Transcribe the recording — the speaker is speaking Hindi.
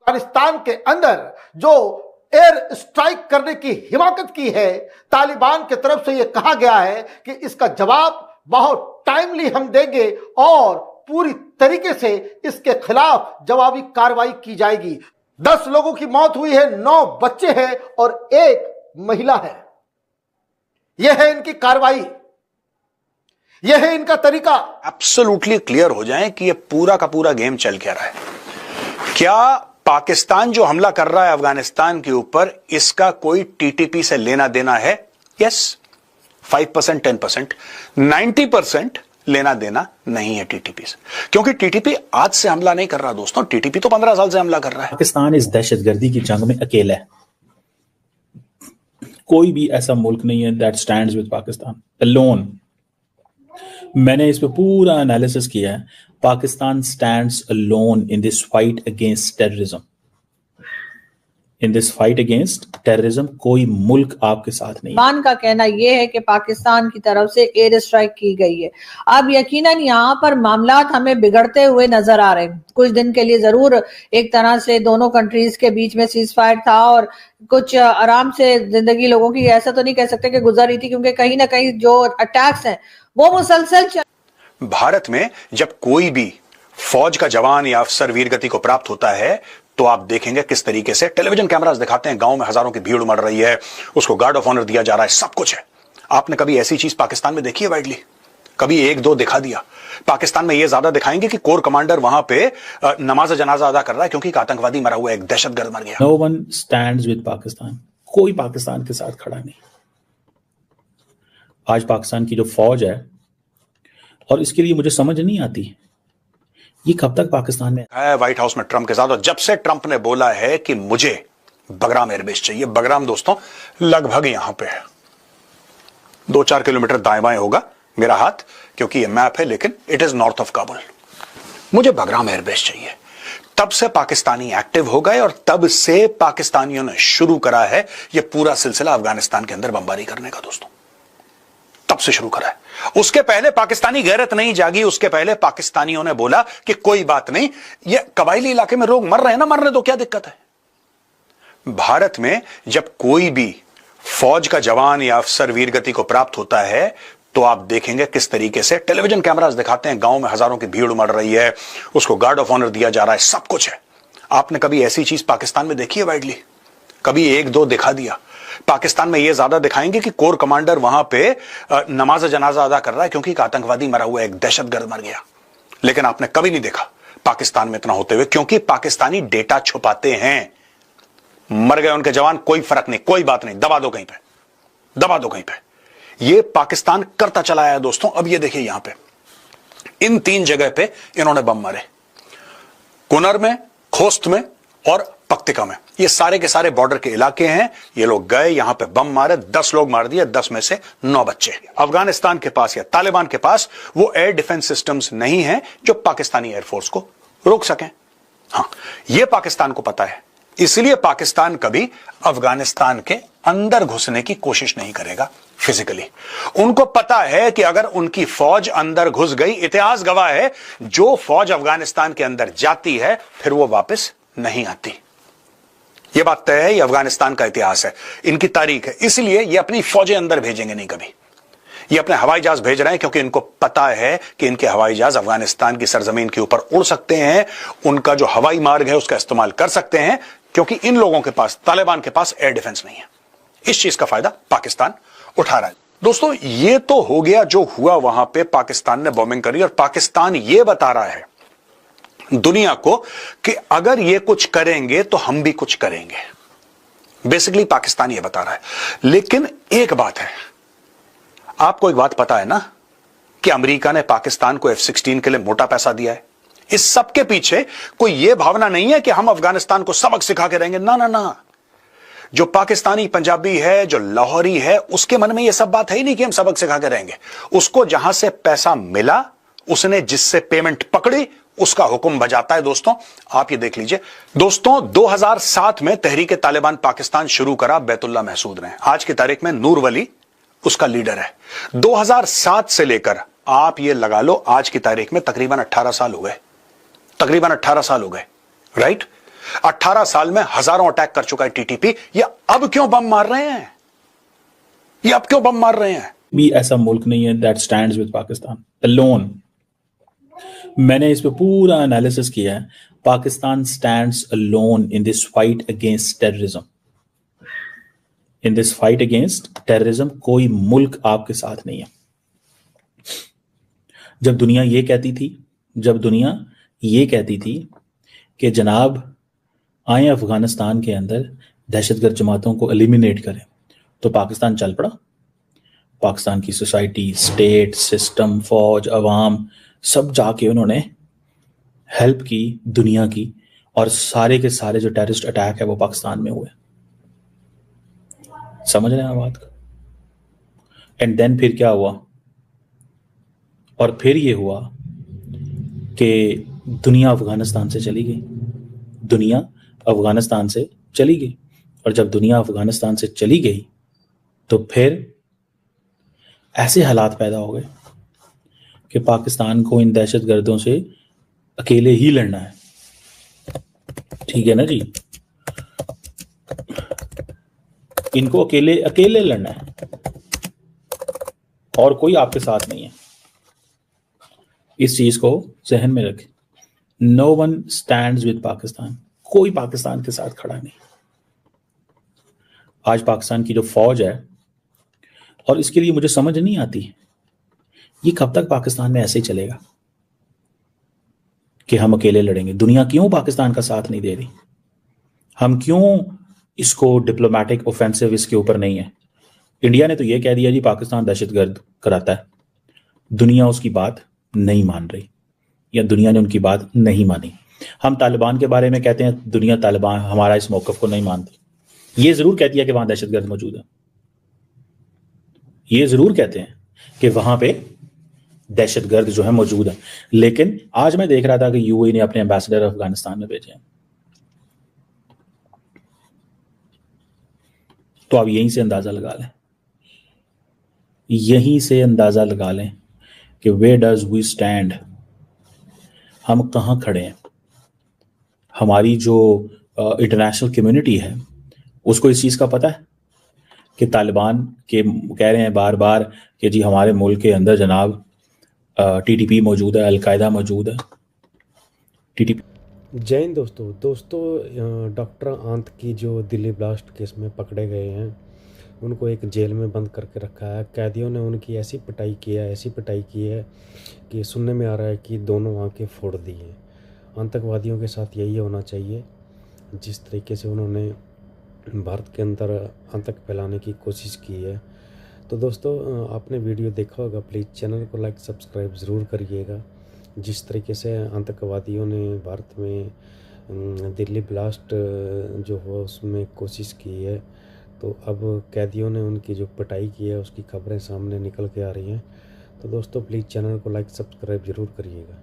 अफगानिस्तान के अंदर जो एयर स्ट्राइक करने की हिमाकत की है, तालिबान की तरफ से यह कहा गया है कि इसका जवाब बहुत टाइमली हम देंगे और पूरी तरीके से इसके खिलाफ जवाबी कार्रवाई की जाएगी। 10 लोगों की मौत हुई है, 9 बच्चे हैं और 1 महिला है। यह है इनकी कार्रवाई, यह है इनका तरीका। एब्सोल्युटली क्लियर हो जाए कि यह पूरा का पूरा गेम चल क्या रहा है। क्या पाकिस्तान जो हमला कर रहा है अफगानिस्तान के ऊपर, इसका कोई टीटीपी से लेना देना है? यस, 5%, 10%, 90% लेना देना नहीं है टीटीपी से, क्योंकि टीटीपी आज से हमला नहीं कर रहा दोस्तों। टीटीपी तो 15 साल से हमला कर रहा है। पाकिस्तान इस दहशतगर्दी की जंग में अकेला है। कोई भी ऐसा मुल्क नहीं है that stands with Pakistan alone. मैंने इस पे पूरा एनालिसिस किया है। Pakistan stands alone in this fight against terrorism. In this fight against terrorism कोई मुल्क आपके साथ नहीं। तालिबान का कहना यह है कि पाकिस्तान की तरफ से एयर स्ट्राइक की गई है। अब यकीनन यहाँ पर मामलात हमें बिगड़ते हुए नजर आ रहे हैं। कुछ दिन के लिए जरूर एक तरह से दोनों कंट्रीज के बीच में सीज फायर था और कुछ आराम से जिंदगी लोगों की, ऐसा तो नहीं कह सकते कि गुजर रही थी, क्योंकि कहीं ना कहीं जो अटैक्स हैं वो मुसलसल भारत में जब कोई भी फौज का जवान या अफसर वीरगति को प्राप्त होता है तो आप देखेंगे किस तरीके से टेलीविजन कैमरास दिखाते हैं, गांव में हजारों की भीड़ उमड़ रही है, उसको गार्ड ऑफ ऑनर दिया जा रहा है, सब कुछ है। आपने कभी ऐसी चीज पाकिस्तान में देखी है वाइडली? कभी 1-2 दिखा दिया? पाकिस्तान में यह ज्यादा दिखाएंगे कि कोर कमांडर वहां पे नमाज जनाजा अदा कर रहा है क्योंकि एक आतंकवादी मरा हुआ है, एक दहशतगर्द मर गया। No one stands with Pakistan. कोई पाकिस्तान के साथ खड़ा नहीं। आज पाकिस्तान की जो फौज है, और इसके लिए मुझे समझ नहीं आती ये कब तक पाकिस्तान में है व्हाइट हाउस में ट्रंप के साथ। और जब से ट्रंप ने बोला है कि मुझे बगराम एयरबेस चाहिए, बगराम दोस्तों लगभग यहां पे है, 2-4 किलोमीटर दाएं बाएं होगा मेरा हाथ, क्योंकि ये मैप है, लेकिन it is north of Kabul. मुझे बगराम एयरबेस चाहिए। तब से पाकिस्तानी एक्टिव हो गए और तब से पाकिस्तानियों ने शुरू करा है ये पूरा सिलसिला अफगानिस्तान के अंदर बमबारी करने का दोस्तों। तब से शुरू करा है। उसके पहले पाकिस्तानी गैरत नहीं जागी। उसके पहले पाकिस्तानियों ने बोला कि कोई बात नहीं, ये कबायली इलाके में लोग मर रहे हैं ना, मरने दो, क्या दिक्कत है। भारत में जब कोई भी फौज का जवान या अफसर वीरगति को प्राप्त होता है तो आप देखेंगे किस तरीके से टेलीविजन कैमरास दिखाते हैं, गांव में हजारों की भीड़ उमड़ रही है, उसको गार्ड ऑफ ऑनर दिया जा रहा है, सब कुछ है। आपने कभी ऐसी चीज पाकिस्तान में देखी है वाइडली? कभी 1-2 दिखा दिया? पाकिस्तान में यह ज्यादा दिखाएंगे कि कोर कमांडर वहां पे नमाज जनाजा अदा कर रहा है क्योंकि एक आतंकवादी मरा हुआ है, एक दहशतगर्द मर गया। लेकिन आपने कभी नहीं देखा पाकिस्तान में इतना होते हुए, क्योंकि पाकिस्तानी डेटा छुपाते हैं। मर गए उनके जवान, कोई फर्क नहीं, कोई बात नहीं, दबा दो कहीं पे, दबा दो कहीं पे। यह पाकिस्तान करता चला आया दोस्तों। अब ये देखिए यहां पे इन 3 जगह पे इन्होंने बम मारे, कुनर में, खोस्त में और पक्तिका में। ये सारे के सारे बॉर्डर के इलाके हैं। ये लोग गए यहां पे बम मारे, 10 लोग मार दिए, 10 में से 9 बच्चे। अफगानिस्तान के पास या तालिबान के पास वो एयर डिफेंस सिस्टम्स नहीं है जो पाकिस्तानी एयरफोर्स को रोक सकें। हां, ये पाकिस्तान को पता है, इसलिए पाकिस्तान कभी अफगानिस्तान के अंदर घुसने की कोशिश नहीं करेगा फिजिकली। उनको पता है कि अगर उनकी फौज अंदर घुस गई, इतिहास गवाह है, जो फौज अफगानिस्तान के अंदर जाती है फिर वो वापस नहीं आती। यह बात तय है, यह अफगानिस्तान का इतिहास है, इनकी तारीख है। इसलिए ये अपनी फौजें अंदर भेजेंगे नहीं कभी। ये अपने हवाई जहाज भेज रहे हैं क्योंकि इनको पता है कि इनके हवाई जहाज अफगानिस्तान की सरजमीन के ऊपर उड़ सकते हैं, उनका जो हवाई मार्ग है उसका इस्तेमाल कर सकते हैं, क्योंकि इन लोगों के पास, तालिबान के पास एयर डिफेंस नहीं है। इस चीज का फायदा पाकिस्तान उठा रहा है दोस्तों। ये तो हो गया जो हुआ वहां पे, पाकिस्तान ने बॉम्बिंग करी और पाकिस्तान ये बता रहा है दुनिया को कि अगर ये कुछ करेंगे तो हम भी कुछ करेंगे। बेसिकली पाकिस्तान ये बता रहा है। लेकिन एक बात है, आपको एक बात पता है ना कि अमेरिका ने पाकिस्तान को F-16 के लिए मोटा पैसा दिया है। इस सब के पीछे कोई यह भावना नहीं है कि हम अफगानिस्तान को सबक सिखा के रहेंगे, ना ना ना। जो पाकिस्तानी पंजाबी है, जो लाहौरी है, उसके मन में यह सब बात है ही नहीं कि हम सबक सिखा के रहेंगे। उसको जहां से पैसा मिला, उसने जिससे पेमेंट पकड़ी, उसका हुक्म बजाता है दोस्तों। आप ये देख लीजिए दोस्तों, 2007 में तहरीक तालिबान पाकिस्तान शुरू करा बैतुल्ला महसूद ने। आज की तारीख में नूर वली उसका लीडर है। 2007 से लेकर आप ये लगा लो आज की तारीख में तकरीबन 18 साल हो गए, तकरीबन 18 साल हो गए, राइट। 18 साल में हजारों अटैक कर चुका है टीटीपी। ये अब क्यों बम मार रहे हैं? ये अब क्यों बम मार रहे हैं? भी ऐसा मुल्क नहीं है that stands with Pakistan alone. मैंने इस पे पूरा एनालिसिस किया है। Pakistan stands alone in this fight against terrorism. In this fight against terrorism कोई मुल्क आपके साथ नहीं है। जब दुनिया ये कहती थी कि जनाब आए अफगानिस्तान के अंदर दहशतगर्द जमातों को एलिमिनेट करें, तो पाकिस्तान चल पड़ा। पाकिस्तान की सोसाइटी, स्टेट, सिस्टम, फौज, अवाम सब जाके उन्होंने हेल्प की दुनिया की, और सारे के सारे जो टेररिस्ट अटैक है वो पाकिस्तान में हुए। समझ रहे हैं बात को? एंड देन फिर क्या हुआ? और फिर ये हुआ कि दुनिया अफगानिस्तान से चली गई। दुनिया अफगानिस्तान से चली गई, और जब दुनिया अफगानिस्तान से चली गई तो फिर ऐसे हालात पैदा हो गए कि पाकिस्तान को इन दहशतगर्दों से अकेले ही लड़ना है। ठीक है ना जी? इनको अकेले लड़ना है, और कोई आपके साथ नहीं है। इस चीज को जहन में रखें। No one stands with Pakistan. कोई पाकिस्तान के साथ खड़ा नहीं। आज पाकिस्तान की जो फौज है, और इसके लिए मुझे समझ नहीं आती ये कब तक पाकिस्तान में ऐसे ही चलेगा कि हम अकेले लड़ेंगे। दुनिया क्यों पाकिस्तान का साथ नहीं दे रही? हम क्यों इसको डिप्लोमेटिक ऑफेंसिव इसके ऊपर नहीं है? इंडिया ने तो ये कह दिया जी पाकिस्तान दहशतगर्द कराता है। दुनिया उसकी बात नहीं मान रही, या दुनिया ने उनकी बात नहीं मानी। हम तालिबान के बारे में कहते हैं, दुनिया तालिबान हमारा इस मौकफ को नहीं मानती। ये जरूर कहती है कि वहां दहशतगर्द मौजूद है, ये जरूर कहते हैं कि वहां पे दहशतगर्द जो है मौजूद है। लेकिन आज मैं देख रहा था कि यूएई ने अपने एम्बेसडर अफगानिस्तान में भेजे हैं। तो आप यहीं से अंदाजा लगा लें कि वेयर डज वी स्टैंड। हम कहाँ खड़े हैं? हमारी जो इंटरनेशनल कम्युनिटी है उसको इस चीज़ का पता है कि तालिबान के कह रहे हैं बार बार कि जी हमारे मुल्क के अंदर जनाब टीटीपी मौजूद है, अलकायदा मौजूद है। टीटीपी। जय हिंद दोस्तों, डॉक्टर आंत की जो दिल्ली ब्लास्ट केस में पकड़े गए हैं, उनको एक जेल में बंद करके रखा है। कैदियों ने उनकी ऐसी पिटाई की है कि सुनने में आ रहा है कि दोनों आंखें फोड़ दी हैं। आतंकवादियों के साथ यही होना चाहिए। जिस तरीके से उन्होंने भारत के अंदर आतंक फैलाने की कोशिश की है। तो दोस्तों, आपने वीडियो देखा होगा, प्लीज़ चैनल को लाइक सब्सक्राइब ज़रूर करिएगा। जिस तरीके से आतंकवादियों ने भारत में दिल्ली ब्लास्ट जो हो उसमें कोशिश की है, तो अब कैदियों ने उनकी जो पिटाई की है उसकी खबरें सामने निकल के आ रही हैं। तो दोस्तों, प्लीज़ चैनल को लाइक सब्सक्राइब ज़रूर करिएगा।